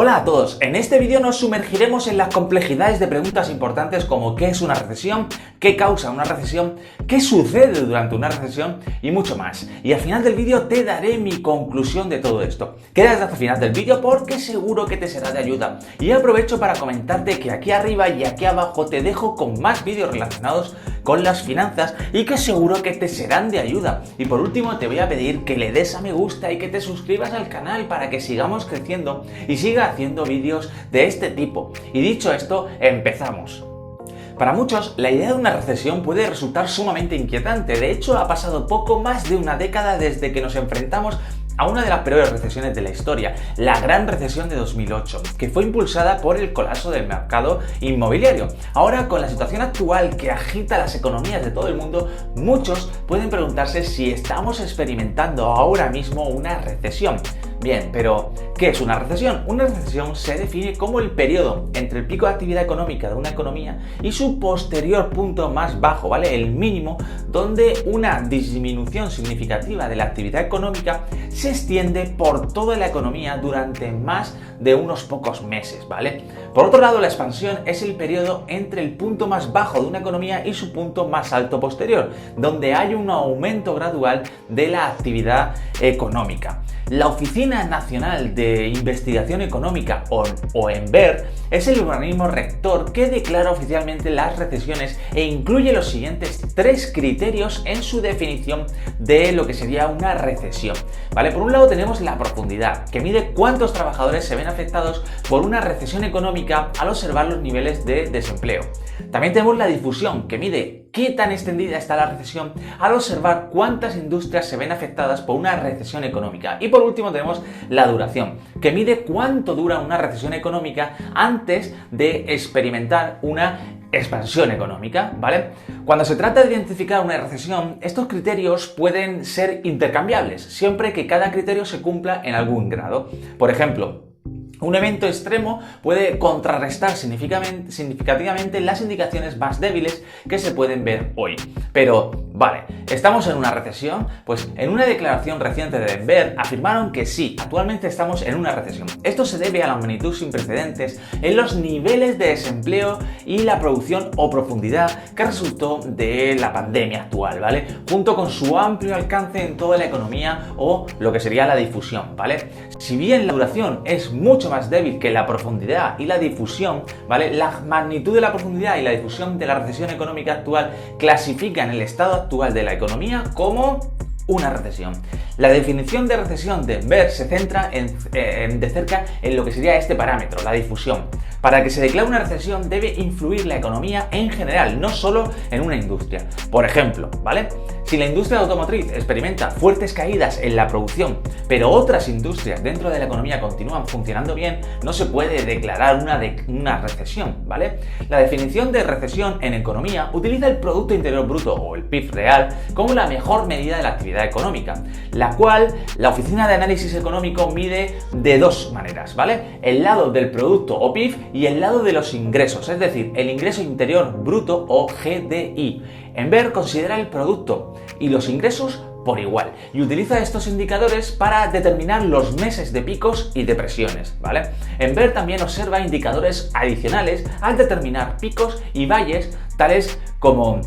Hola a todos, en este vídeo nos sumergiremos en las complejidades de preguntas importantes como ¿qué es una recesión?, ¿qué causa una recesión?, ¿qué sucede durante una recesión? Y mucho más. Y al final del vídeo te daré mi conclusión de todo esto. Quédate hasta el final del vídeo porque seguro que te será de ayuda. Y aprovecho para comentarte que aquí arriba y aquí abajo te dejo con más vídeos relacionados con las finanzas y que seguro que te serán de ayuda. Y por último te voy a pedir que le des a me gusta y que te suscribas al canal para que sigamos creciendo y siga haciendo vídeos de este tipo. Y dicho esto, empezamos. Para muchos, la idea de una recesión puede resultar sumamente inquietante. De hecho, ha pasado poco más de una década desde que nos enfrentamos a una de las peores recesiones de la historia, la Gran Recesión de 2008, que fue impulsada por el colapso del mercado inmobiliario. Ahora, con la situación actual que agita las economías de todo el mundo, muchos pueden preguntarse si estamos experimentando ahora mismo una recesión. Bien, pero ¿qué es una recesión? Una recesión se define como el periodo entre el pico de actividad económica de una economía y su posterior punto más bajo, ¿vale? El mínimo, donde una disminución significativa de la actividad económica se extiende por toda la economía durante más de unos pocos meses, ¿vale? Por otro lado, la expansión es el periodo entre el punto más bajo de una economía y su punto más alto posterior, donde hay un aumento gradual de la actividad económica. La Oficina Nacional de Investigación Económica, o OENVER, es el organismo rector que declara oficialmente las recesiones e incluye los siguientes tres criterios en su definición de lo que sería una recesión, ¿vale? Por un lado tenemos la profundidad, que mide cuántos trabajadores se ven afectados por una recesión económica al observar los niveles de desempleo. También tenemos la difusión, que mide qué tan extendida está la recesión al observar cuántas industrias se ven afectadas por una recesión económica. Y por último tenemos la duración, que mide cuánto dura una recesión económica antes de experimentar una expansión económica, ¿vale? Cuando se trata de identificar una recesión, estos criterios pueden ser intercambiables, siempre que cada criterio se cumpla en algún grado. Por ejemplo, un evento extremo puede contrarrestar significativamente las indicaciones más débiles que se pueden ver hoy. Pero, vale, ¿estamos en una recesión? Pues en una declaración reciente de OENVER afirmaron que sí, actualmente estamos en una recesión. Esto se debe a la magnitud sin precedentes en los niveles de desempleo y la producción o profundidad que resultó de la pandemia actual, ¿vale? Junto con su amplio alcance en toda la economía o lo que sería la difusión, ¿vale? Si bien la duración es mucho más débil que la profundidad y la difusión, ¿vale? La magnitud de la profundidad y la difusión de la recesión económica actual clasifican el estado actual de la economía como una recesión. La definición de recesión de OENVER se centra de cerca en lo que sería este parámetro, la difusión. Para que se declare una recesión debe influir la economía en general, no solo en una industria. Por ejemplo, ¿vale? Si la industria automotriz experimenta fuertes caídas en la producción, pero otras industrias dentro de la economía continúan funcionando bien, no se puede declarar una recesión, ¿vale? La definición de recesión en economía utiliza el Producto Interior Bruto o el PIB real como la mejor medida de la actividad económica, la cual la Oficina de Análisis Económico mide de dos maneras, ¿vale? El lado del producto o PIB y el lado de los ingresos, es decir, el ingreso interior bruto o GDI. OENVER considera el producto y los ingresos por igual y utiliza estos indicadores para determinar los meses de picos y depresiones, ¿vale? OENVER también observa indicadores adicionales al determinar picos y valles, tales como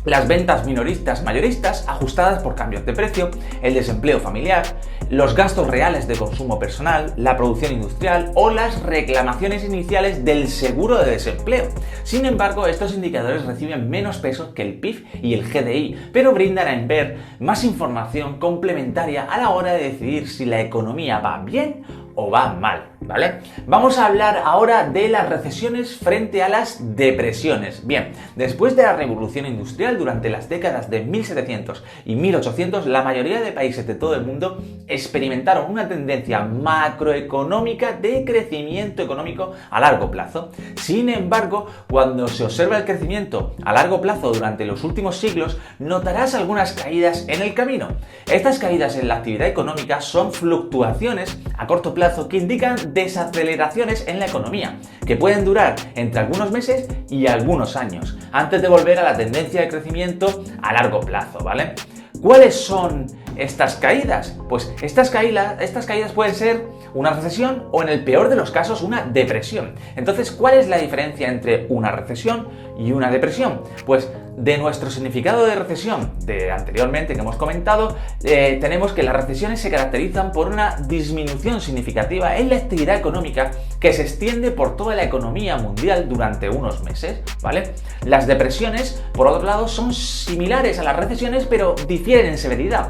las ventas minoristas-mayoristas ajustadas por cambios de precio, el desempleo familiar, los gastos reales de consumo personal, la producción industrial o las reclamaciones iniciales del seguro de desempleo. Sin embargo, estos indicadores reciben menos peso que el PIB y el GDI, pero brindan a OENVER más información complementaria a la hora de decidir si la economía va bien o va mal, ¿vale? Vamos a hablar ahora de las recesiones frente a las depresiones. Bien, después de la revolución industrial durante las décadas de 1700 y 1800, la mayoría de países de todo el mundo experimentaron una tendencia macroeconómica de crecimiento económico a largo plazo. Sin embargo, cuando se observa el crecimiento a largo plazo durante los últimos siglos, notarás algunas caídas en el camino. Estas caídas en la actividad económica son fluctuaciones a corto plazo que indican desaceleraciones en la economía, que pueden durar entre algunos meses y algunos años, antes de volver a la tendencia de crecimiento a largo plazo, ¿vale? ¿Cuáles son estas caídas? Pues estas caídas pueden ser una recesión o, en el peor de los casos, una depresión. Entonces, ¿cuál es la diferencia entre una recesión y una depresión? Pues de nuestro significado de recesión de anteriormente que hemos comentado, tenemos que las recesiones se caracterizan por una disminución significativa en la actividad económica que se extiende por toda la economía mundial durante unos meses, ¿vale? Las depresiones, por otro lado, son similares a las recesiones, pero difieren en severidad.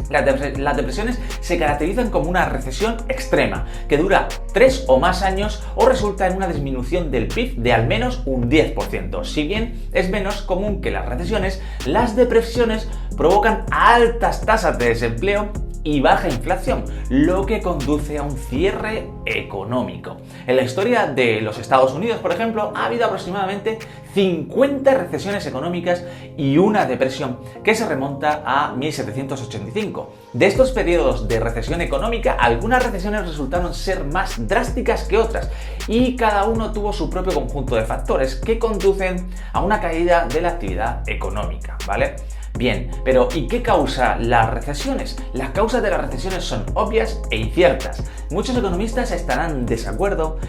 Las depresiones se caracterizan como una recesión extrema, que dura 3 o más años o resulta en una disminución del PIB de al menos un 10%. Si bien es menos común que las recesiones, las depresiones provocan altas tasas de desempleo y baja inflación, lo que conduce a un cierre económico. En la historia de los Estados Unidos, por ejemplo, ha habido aproximadamente 50 recesiones económicas y una depresión que se remonta a 1785. De estos periodos de recesión económica, algunas recesiones resultaron ser más drásticas que otras y cada uno tuvo su propio conjunto de factores que conducen a una caída de la actividad económica, ¿vale? Bien, pero ¿y qué causa las recesiones? Las causas de las recesiones son obvias e inciertas. Muchos economistas estarán en desacuerdo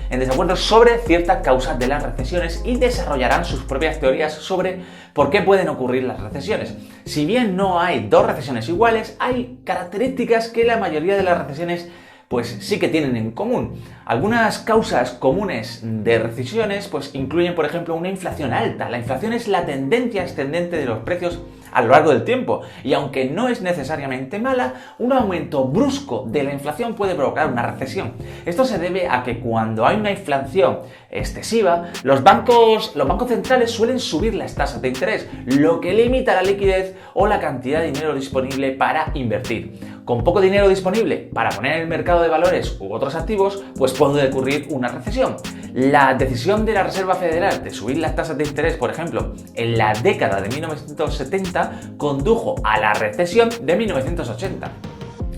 sobre ciertas causas de las recesiones y desarrollarán sus propias teorías sobre por qué pueden ocurrir las recesiones. Si bien no hay dos recesiones iguales, hay características que la mayoría de las recesiones pues sí que tienen en común. Algunas causas comunes de recesiones pues incluyen, por ejemplo, una inflación alta. La inflación es la tendencia ascendente de los precios a lo largo del tiempo y, aunque no es necesariamente mala, un aumento brusco de la inflación puede provocar una recesión. Esto se debe a que cuando hay una inflación excesiva, los bancos centrales suelen subir las tasas de interés, lo que limita la liquidez o la cantidad de dinero disponible para invertir. Con poco dinero disponible para poner en el mercado de valores u otros activos, pues puede ocurrir una recesión. La decisión de la Reserva Federal de subir las tasas de interés, por ejemplo, en la década de 1970, condujo a la recesión de 1980.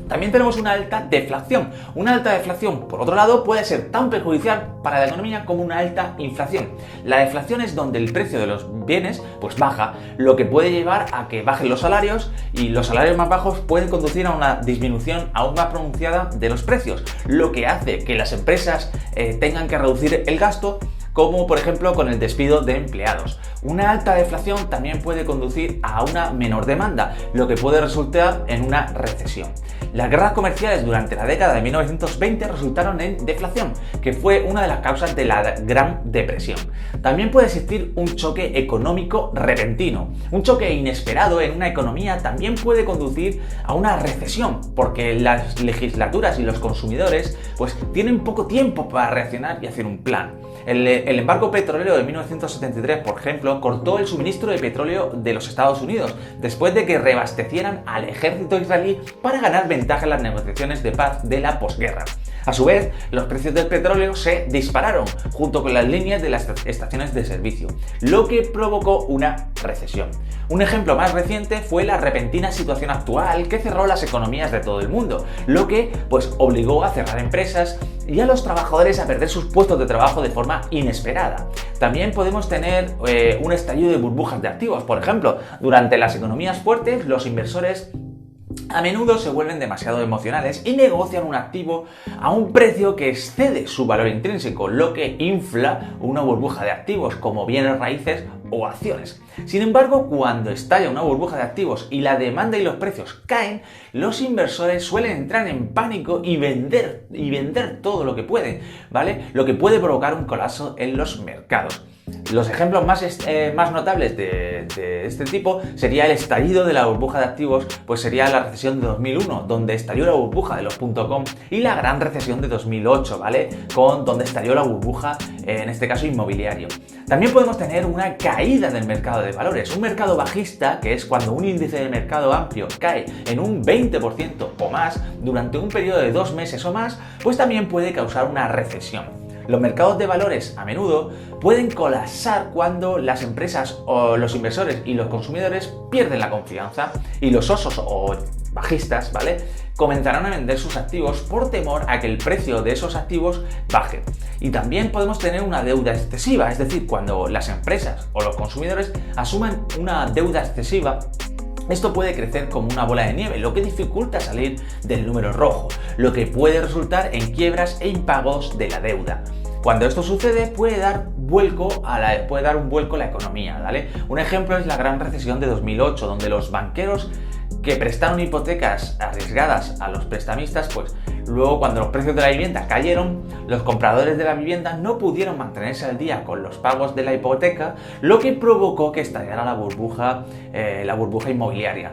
También tenemos una alta deflación. Una alta deflación, por otro lado, puede ser tan perjudicial para la economía como una alta inflación. La deflación es donde el precio de los bienes pues baja, lo que puede llevar a que bajen los salarios, y los salarios más bajos pueden conducir a una disminución aún más pronunciada de los precios, lo que hace que las empresas tengan que reducir el gasto, como por ejemplo con el despido de empleados. Una alta deflación también puede conducir a una menor demanda, lo que puede resultar en una recesión. Las guerras comerciales durante la década de 1920 resultaron en deflación, que fue una de las causas de la Gran Depresión. También puede existir un choque económico repentino. Un choque inesperado en una economía también puede conducir a una recesión, porque las legislaturas y los consumidores pues tienen poco tiempo para reaccionar y hacer un plan. El embargo petrolero de 1973, por ejemplo, cortó el suministro de petróleo de los Estados Unidos después de que reabastecieran al ejército israelí para ganar ventaja en las negociaciones de paz de la posguerra. A su vez, los precios del petróleo se dispararon junto con las líneas de las estaciones de servicio, lo que provocó una recesión. Un ejemplo más reciente fue la repentina situación actual que cerró las economías de todo el mundo, lo que pues obligó a cerrar empresas y a los trabajadores a perder sus puestos de trabajo de forma inesperada. También podemos tener un estallido de burbujas de activos. Por ejemplo, durante las economías fuertes, los inversores a menudo se vuelven demasiado emocionales y negocian un activo a un precio que excede su valor intrínseco, lo que infla una burbuja de activos como bienes raíces o acciones. Sin embargo, cuando estalla una burbuja de activos y la demanda y los precios caen, los inversores suelen entrar en pánico y vender todo lo que pueden, ¿vale? Lo que puede provocar un colapso en los mercados. Los ejemplos más notables de este tipo sería el estallido de la burbuja de activos, pues sería la recesión de 2001, donde estalló la burbuja de los .com, y la gran recesión de 2008, ¿vale? Donde estalló la burbuja, en este caso inmobiliario. También podemos tener una caída del mercado de valores, un mercado bajista, que es cuando un índice de mercado amplio cae en un 20% o más durante un periodo de 2 meses o más, pues también puede causar una recesión. Los mercados de valores a menudo pueden colapsar cuando las empresas o los inversores y los consumidores pierden la confianza, y los osos o bajistas, ¿vale?, comenzarán a vender sus activos por temor a que el precio de esos activos baje. Y también podemos tener una deuda excesiva, es decir, cuando las empresas o los consumidores asumen una deuda excesiva Esto puede crecer como una bola de nieve, lo que dificulta salir del número rojo, lo que puede resultar en quiebras e impagos de la deuda. Cuando esto sucede puede dar un vuelco a la economía, ¿vale? Un ejemplo es la gran recesión de 2008, donde los banqueros que prestaron hipotecas arriesgadas a los prestamistas, pues luego cuando los precios de la vivienda cayeron, los compradores de la vivienda no pudieron mantenerse al día con los pagos de la hipoteca, lo que provocó que estallara la burbuja inmobiliaria.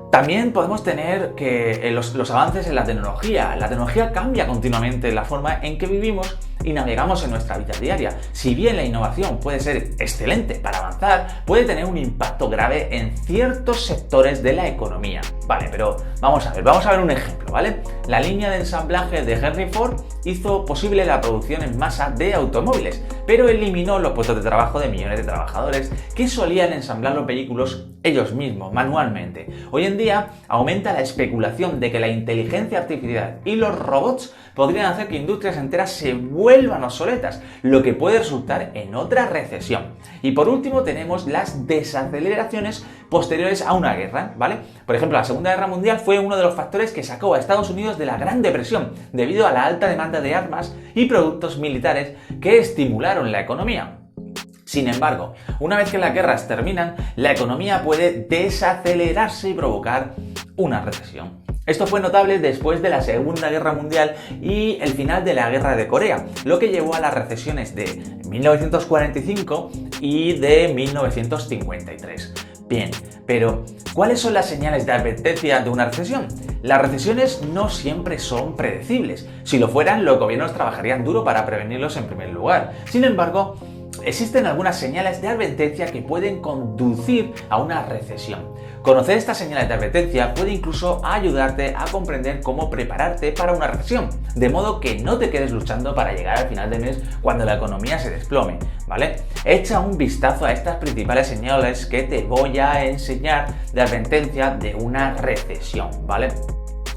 También podemos tener que los avances en la tecnología. La tecnología cambia continuamente la forma en que vivimos y navegamos en nuestra vida diaria. Si bien la innovación puede ser excelente para avanzar, puede tener un impacto grave en ciertos sectores de la economía. Vale, pero vamos a ver un ejemplo, ¿vale? La línea de ensamblaje de Henry Ford hizo posible la producción en masa de automóviles, pero eliminó los puestos de trabajo de millones de trabajadores que solían ensamblar los vehículos ellos mismos, manualmente. Hoy en día aumenta la especulación de que la inteligencia artificial y los robots podrían hacer que industrias enteras se vuelvan obsoletas, lo que puede resultar en otra recesión. Y por último tenemos las desaceleraciones posteriores a una guerra, ¿vale? Por ejemplo, la Segunda Guerra Mundial fue uno de los factores que sacó a Estados Unidos de la Gran Depresión, debido a la alta demanda de armas y productos militares que estimularon la economía. Sin embargo, una vez que las guerras terminan, la economía puede desacelerarse y provocar una recesión. Esto fue notable después de la Segunda Guerra Mundial y el final de la Guerra de Corea, lo que llevó a las recesiones de 1945 y de 1953. Bien, pero ¿cuáles son las señales de advertencia de una recesión? Las recesiones no siempre son predecibles. Si lo fueran, los gobiernos trabajarían duro para prevenirlos en primer lugar. Sin embargo, existen algunas señales de advertencia que pueden conducir a una recesión. Conocer estas señales de advertencia puede incluso ayudarte a comprender cómo prepararte para una recesión, de modo que no te quedes luchando para llegar al final del mes cuando la economía se desplome, ¿vale? Echa un vistazo a estas principales señales que te voy a enseñar de advertencia de una recesión, ¿vale?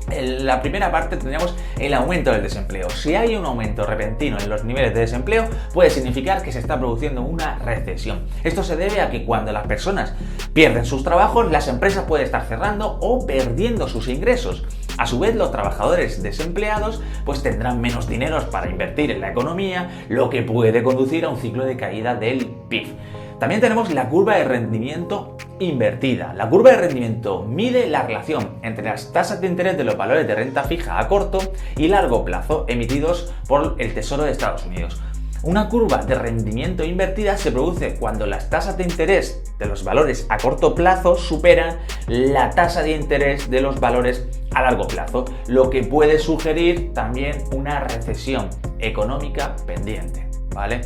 En la primera parte tendríamos el aumento del desempleo. Si hay un aumento repentino en los niveles de desempleo, puede significar que se está produciendo una recesión. Esto se debe a que cuando las personas pierden sus trabajos, las empresas pueden estar cerrando o perdiendo sus ingresos. A su vez, los trabajadores desempleados pues tendrán menos dinero para invertir en la economía, lo que puede conducir a un ciclo de caída del PIB. También tenemos la curva de rendimiento invertida. La curva de rendimiento mide la relación entre las tasas de interés de los valores de renta fija a corto y largo plazo emitidos por el Tesoro de Estados Unidos. Una curva de rendimiento invertida se produce cuando las tasas de interés de los valores a corto plazo superan la tasa de interés de los valores a largo plazo, lo que puede sugerir también una recesión económica pendiente, ¿vale?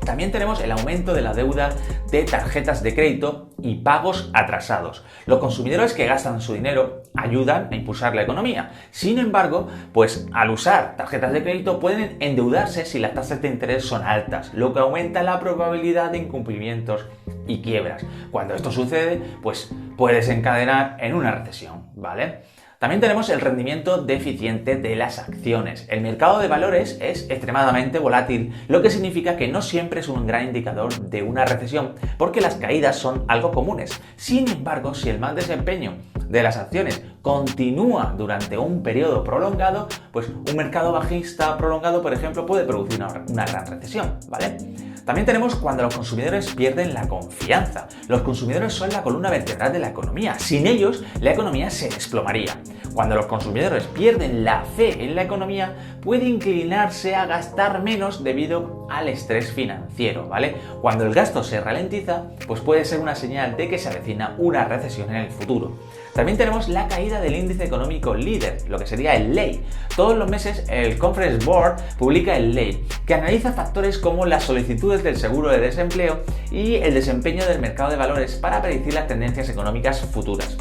También tenemos el aumento de la deuda de tarjetas de crédito y pagos atrasados. Los consumidores que gastan su dinero ayudan a impulsar la economía. Sin embargo, pues al usar tarjetas de crédito pueden endeudarse si las tasas de interés son altas, lo que aumenta la probabilidad de incumplimientos y quiebras. Cuando esto sucede, pues puede desencadenar en una recesión, ¿vale? También tenemos el rendimiento deficiente de las acciones. El mercado de valores es extremadamente volátil, lo que significa que no siempre es un gran indicador de una recesión, porque las caídas son algo comunes. Sin embargo, si el mal desempeño de las acciones continúa durante un periodo prolongado, pues un mercado bajista prolongado, por ejemplo, puede producir una gran recesión, ¿vale? También tenemos cuando los consumidores pierden la confianza. Los consumidores son la columna vertebral de la economía. Sin ellos, la economía se desplomaría. Cuando los consumidores pierden la fe en la economía, puede inclinarse a gastar menos debido al estrés financiero, ¿vale? Cuando el gasto se ralentiza, pues puede ser una señal de que se avecina una recesión en el futuro. También tenemos la caída del índice económico líder, lo que sería el LEI. Todos los meses el Conference Board publica el LEI, que analiza factores como las solicitudes del seguro de desempleo y el desempeño del mercado de valores para predecir las tendencias económicas futuras.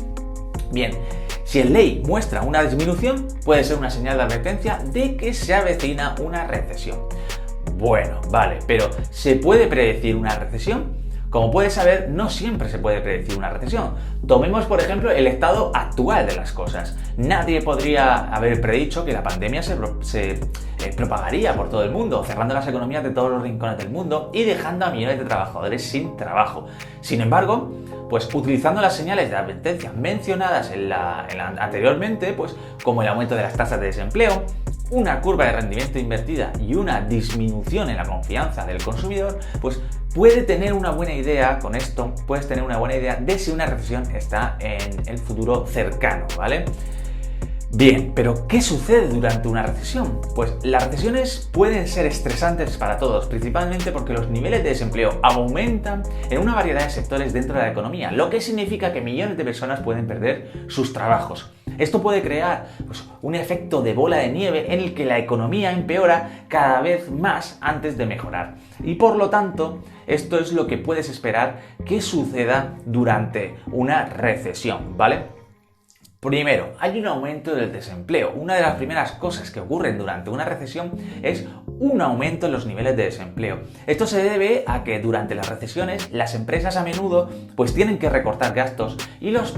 Bien, si el LEI muestra una disminución, puede ser una señal de advertencia de que se avecina una recesión. Bueno, vale, pero ¿se puede predecir una recesión? Como puedes saber, no siempre se puede predecir una recesión. Tomemos, por ejemplo, el estado actual de las cosas. Nadie podría haber predicho que la pandemia se propagaría por todo el mundo, cerrando las economías de todos los rincones del mundo y dejando a millones de trabajadores sin trabajo. Sin embargo, pues utilizando las señales de advertencia mencionadas anteriormente, pues como el aumento de las tasas de desempleo, una curva de rendimiento invertida y una disminución en la confianza del consumidor, pues puedes tener una buena idea de si una recesión está en el futuro cercano, ¿vale? Bien, pero ¿qué sucede durante una recesión? Pues las recesiones pueden ser estresantes para todos, principalmente porque los niveles de desempleo aumentan en una variedad de sectores dentro de la economía, lo que significa que millones de personas pueden perder sus trabajos. Esto puede crear un efecto de bola de nieve en el que la economía empeora cada vez más antes de mejorar. Y por lo tanto, esto es lo que puedes esperar que suceda durante una recesión, ¿vale? Primero, hay un aumento del desempleo. Una de las primeras cosas que ocurren durante una recesión es un aumento en los niveles de desempleo. Esto se debe a que durante las recesiones las empresas a menudo pues tienen que recortar gastos y los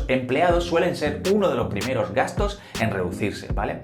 empleados suelen ser uno de los primeros gastos en reducirse, ¿vale?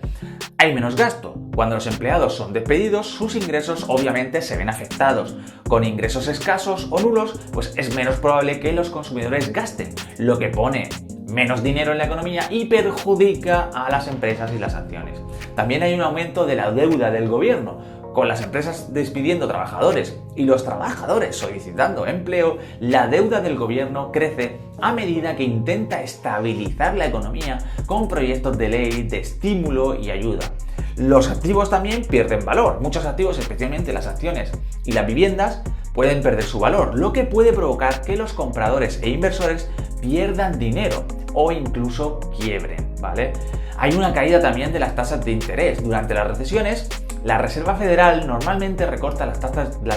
Hay menos gasto. Cuando los empleados son despedidos, sus ingresos obviamente se ven afectados. Con ingresos escasos o nulos, pues es menos probable que los consumidores gasten, lo que pone menos dinero en la economía y perjudica a las empresas y las acciones. También hay un aumento de la deuda del gobierno. Con las empresas despidiendo trabajadores y los trabajadores solicitando empleo, la deuda del gobierno crece a medida que intenta estabilizar la economía con proyectos de ley, de estímulo y ayuda. Los activos también pierden valor. Muchos activos, especialmente las acciones y las viviendas, pueden perder su valor, lo que puede provocar que los compradores e inversores pierdan dinero o incluso quiebren, ¿vale? Hay una caída también de las tasas de interés. Durante las recesiones, la Reserva Federal normalmente recorta las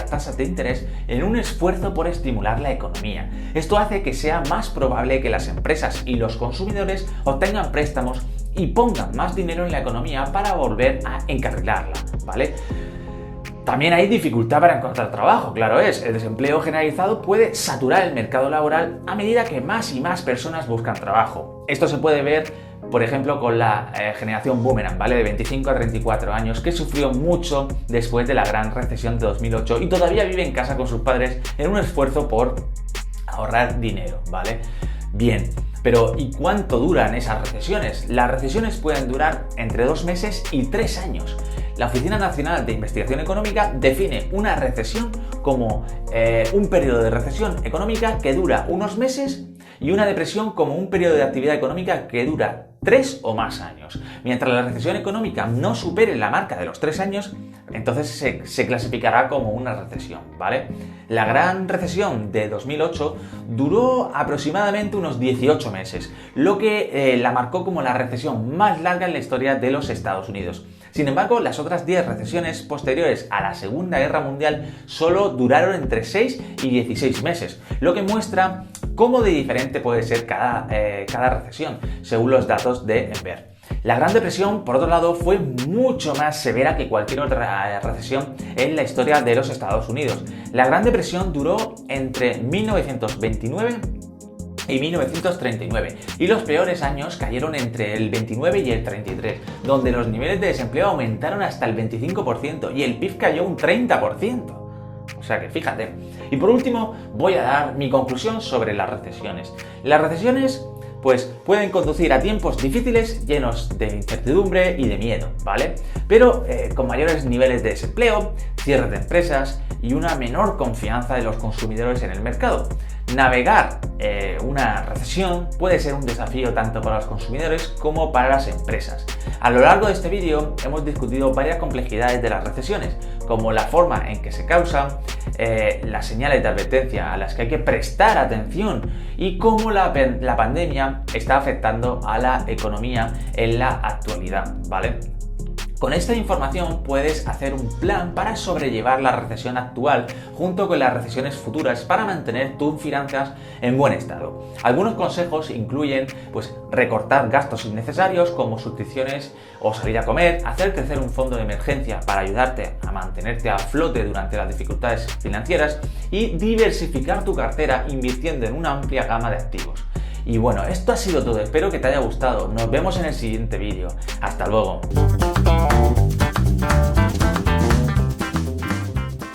tasas de interés en un esfuerzo por estimular la economía. Esto hace que sea más probable que las empresas y los consumidores obtengan préstamos y pongan más dinero en la economía para volver a encarrilarla, ¿vale? También hay dificultad para encontrar trabajo, claro es. El desempleo generalizado puede saturar el mercado laboral a medida que más y más personas buscan trabajo. Esto se puede ver, por ejemplo, con la generación boomerang, ¿vale? De 25 a 34 años, que sufrió mucho después de la gran recesión de 2008 y todavía vive en casa con sus padres en un esfuerzo por ahorrar dinero, ¿vale? Bien, pero ¿y cuánto duran esas recesiones? Las recesiones pueden durar entre 2 meses y 3 años. La Oficina Nacional de Investigación Económica define una recesión como un periodo de recesión económica que dura unos meses y una depresión como un periodo de actividad económica que dura 3 o más años. Mientras la recesión económica no supere la marca de los 3 años, entonces se clasificará como una recesión, ¿vale? La gran recesión de 2008 duró aproximadamente unos 18 meses, lo que la marcó como la recesión más larga en la historia de los Estados Unidos. Sin embargo, las otras 10 recesiones posteriores a la Segunda Guerra Mundial solo duraron entre 6 y 16 meses, lo que muestra cómo de diferente puede ser cada recesión, según los datos de Enver. La Gran Depresión, por otro lado, fue mucho más severa que cualquier otra recesión en la historia de los Estados Unidos. La Gran Depresión duró entre 1929 y 1939, y los peores años cayeron entre el 29 y el 33, donde los niveles de desempleo aumentaron hasta el 25% y el PIB cayó un 30%. O sea que fíjate. Y por último, voy a dar mi conclusión sobre las recesiones. Las recesiones pues pueden conducir a tiempos difíciles llenos de incertidumbre y de miedo, ¿vale? Pero con mayores niveles de desempleo, cierres de empresas y una menor confianza de los consumidores en el mercado. Navegar una recesión puede ser un desafío tanto para los consumidores como para las empresas. A lo largo de este vídeo hemos discutido varias complejidades de las recesiones, como la forma en que se causan, las señales de advertencia a las que hay que prestar atención y cómo la pandemia está afectando a la economía en la actualidad, ¿vale? Con esta información puedes hacer un plan para sobrellevar la recesión actual junto con las recesiones futuras para mantener tus finanzas en buen estado. Algunos consejos incluyen recortar gastos innecesarios como suscripciones o salir a comer, hacer crecer un fondo de emergencia para ayudarte a mantenerte a flote durante las dificultades financieras y diversificar tu cartera invirtiendo en una amplia gama de activos. Y bueno, esto ha sido todo, espero que te haya gustado, nos vemos en el siguiente vídeo, hasta luego.